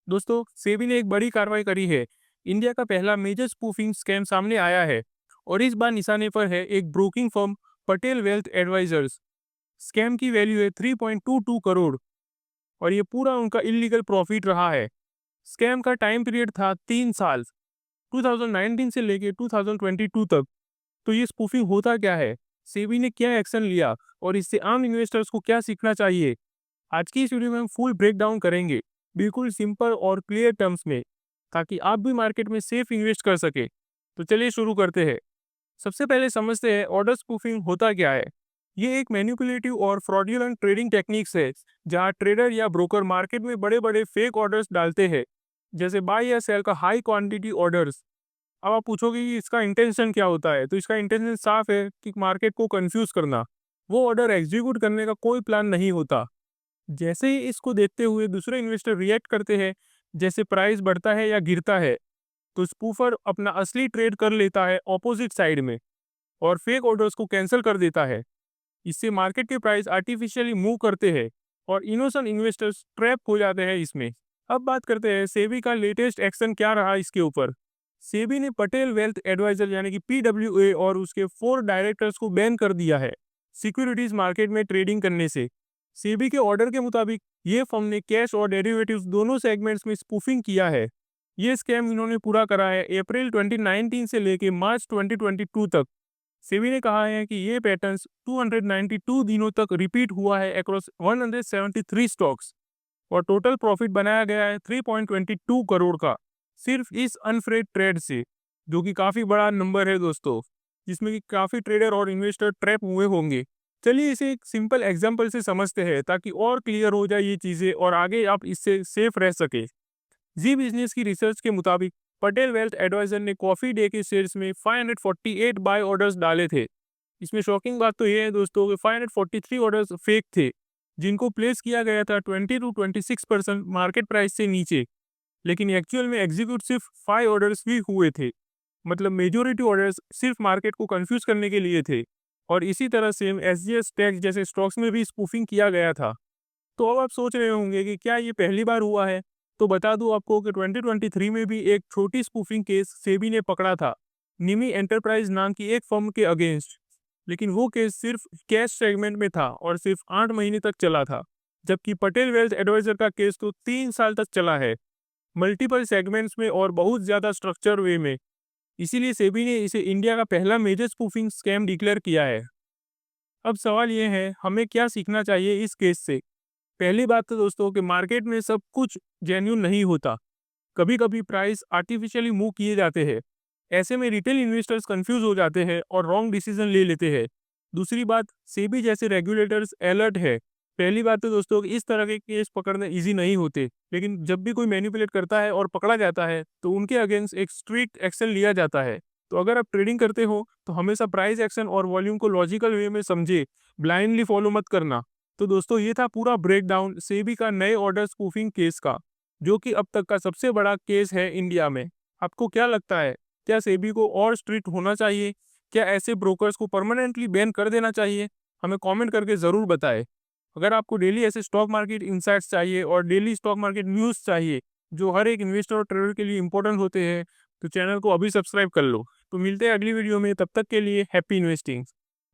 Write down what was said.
दोस्तों, सेबी ने एक बड़ी कार्रवाई करी है। इंडिया का पहला मेजर स्पूफिंग स्कैम सामने आया है और इस बार निशाने पर है एक broking firm Patel wealth advisers. Scam की वैल्यू है 3.22 करोड़ और ये पूरा उनका इलीगल प्रॉफिट रहा है। स्कैम का टाइम पीरियड था 3 साल, 2019 से लेके 2022 तक। तो ये स्पूफिंग होता क्या है, सेबी ने क्या एक्शन लिया और इससे आम इन्वेस्टर्स को क्या सीखना चाहिए, आज की इस वीडियो में हम फुल ब्रेक डाउन करेंगे, बिल्कुल सिंपल और क्लियर टर्म्स में, ताकि आप भी मार्केट में सेफ इन्वेस्ट कर सके। तो चलिए शुरू करते हैं। सबसे पहले समझते हैं ऑर्डर स्पूफिंग होता क्या है। ये एक मैनिपुलेटिव और फ्रॉडुलेंट ट्रेडिंग टेक्निक्स है, जहां ट्रेडर या ब्रोकर मार्केट में बड़े बड़े फेक ऑर्डर्स डालते हैं, जैसे बाय या सेल का हाई क्वांटिटी ऑर्डर्स। अब आप पूछोगे कि इसका इंटेंशन क्या होता है, तो इसका इंटेंशन साफ है कि मार्केट को कंफ्यूज करना। वो ऑर्डर एग्जीक्यूट करने का कोई प्लान नहीं होता। जैसे ही इसको देखते हुए दूसरे इन्वेस्टर रिएक्ट करते हैं, जैसे प्राइस बढ़ता है या गिरता है, तो स्पूफर अपना असली ट्रेड कर लेता है ऑपोजिट साइड में और फेक ऑर्डर्स को कैंसिल कर देता है। इससे मार्केट के प्राइस आर्टिफिशियली मूव करते हैं और इनोसेंट इन्वेस्टर्स ट्रैप हो जाते हैं इसमें। अब बात करते हैं सेबी का लेटेस्ट एक्शन क्या रहा इसके ऊपर। सेबी ने पटेल वेल्थ एडवाइजर यानी कि पीडब्ल्यूए और उसके 4 डायरेक्टर्स को बैन कर दिया है सिक्योरिटीज मार्केट में ट्रेडिंग करने से। सेबी के ऑर्डर के मुताबिक ये फर्म ने कैश और डेरिवेटिव्स दोनों सेगमेंट्स में स्पूफिंग किया है। ये स्कैम इन्होंने पूरा करा है अप्रैल 2019 से लेके मार्च 2022 तक। सेबी ने कहा है कि ये पैटर्न्स 292 दिनों तक रिपीट हुआ है अक्रॉस 173 स्टॉक्स और टोटल प्रॉफिट बनाया गया है 3.22 करोड़ का, सिर्फ इस अनफ्रेड ट्रेड से, जो कि काफ़ी बड़ा नंबर है दोस्तों, जिसमें कि काफ़ी ट्रेडर और इन्वेस्टर ट्रैप हुए होंगे। चलिए इसे एक सिंपल एग्जांपल से समझते हैं ताकि और क्लियर हो जाए ये चीज़ें और आगे आप इससे सेफ रह सके। जी बिजनेस की रिसर्च के मुताबिक पटेल वेल्थ एडवाइजर ने कॉफी डे के शेयर्स में 548 बाय ऑर्डर्स डाले थे। इसमें शॉकिंग बात तो ये है दोस्तों कि 543 ऑर्डर्स फेक थे, जिनको प्लेस किया गया था 20 टू 26% मार्केट प्राइस से नीचे। लेकिन एक्चुअल में एग्जीक्यूट सिर्फ 5 ऑर्डर्स ही हुए थे। मतलब मेजोरिटी ऑर्डर्स सिर्फ मार्केट को कंफ्यूज करने के लिए थे। और इसी तरह सेम एसजीएस टैक्स जैसे स्टॉक्स में भी स्पूफिंग किया गया था। तो अब आप सोच रहे होंगे कि क्या ये पहली बार हुआ है। तो बता दूं आपको कि 2023 में भी एक छोटी स्पूफिंग केस सेबी ने पकड़ा था, निमी एंटरप्राइज नाम की एक फर्म के अगेंस्ट। लेकिन वो केस सिर्फ कैश सेगमेंट में था और सिर्फ 8 महीने तक चला था, जबकि पटेल वेल्थ एडवाइजर का केस तो 3 साल तक चला है, मल्टीपल सेगमेंट्स में और बहुत ज़्यादा स्ट्रक्चर वे में। इसीलिए सेबी ने इसे इंडिया का पहला मेजर स्पूफिंग स्कैम डिक्लेयर किया है। अब सवाल ये है, हमें क्या सीखना चाहिए इस केस से। पहली बात तो दोस्तों कि मार्केट में सब कुछ जेन्युइन नहीं होता। कभी कभी प्राइस आर्टिफिशियली मूव किए जाते हैं। ऐसे में रिटेल इन्वेस्टर्स कंफ्यूज हो जाते हैं और रॉन्ग डिसीजन ले लेते हैं। दूसरी बात, सेबी जैसे रेगुलेटर्स अलर्ट है। पहली बात तो दोस्तों कि इस तरह के केस पकड़ने इजी नहीं होते, लेकिन जब भी कोई मैनिपुलेट करता है और पकड़ा जाता है तो उनके अगेंस्ट एक स्ट्रिक्ट एक्शन लिया जाता है। तो अगर आप ट्रेडिंग करते हो तो हमेशा प्राइस एक्शन और वॉल्यूम को लॉजिकल वे में समझे, ब्लाइंडली फॉलो मत करना। तो दोस्तों ये था पूरा ब्रेकडाउन सेबी का नए ऑर्डर स्पूफिंग केस का, जो कि अब तक का सबसे बड़ा केस है इंडिया में। आपको क्या लगता है, क्या सेबी को और स्ट्रिक्ट होना चाहिए? क्या ऐसे ब्रोकर्स को परमानेंटली बैन कर देना चाहिए? हमें कमेंट करके ज़रूर बताएं। अगर आपको डेली ऐसे स्टॉक मार्केट इंसाइट्स चाहिए और डेली स्टॉक मार्केट न्यूज़ चाहिए, जो हर एक इन्वेस्टर और ट्रेडर के लिए इंपॉर्टेंट होते हैं, तो चैनल को अभी सब्सक्राइब कर लो। तो मिलते हैं अगली वीडियो में, तब तक के लिए हैप्पी इन्वेस्टिंग।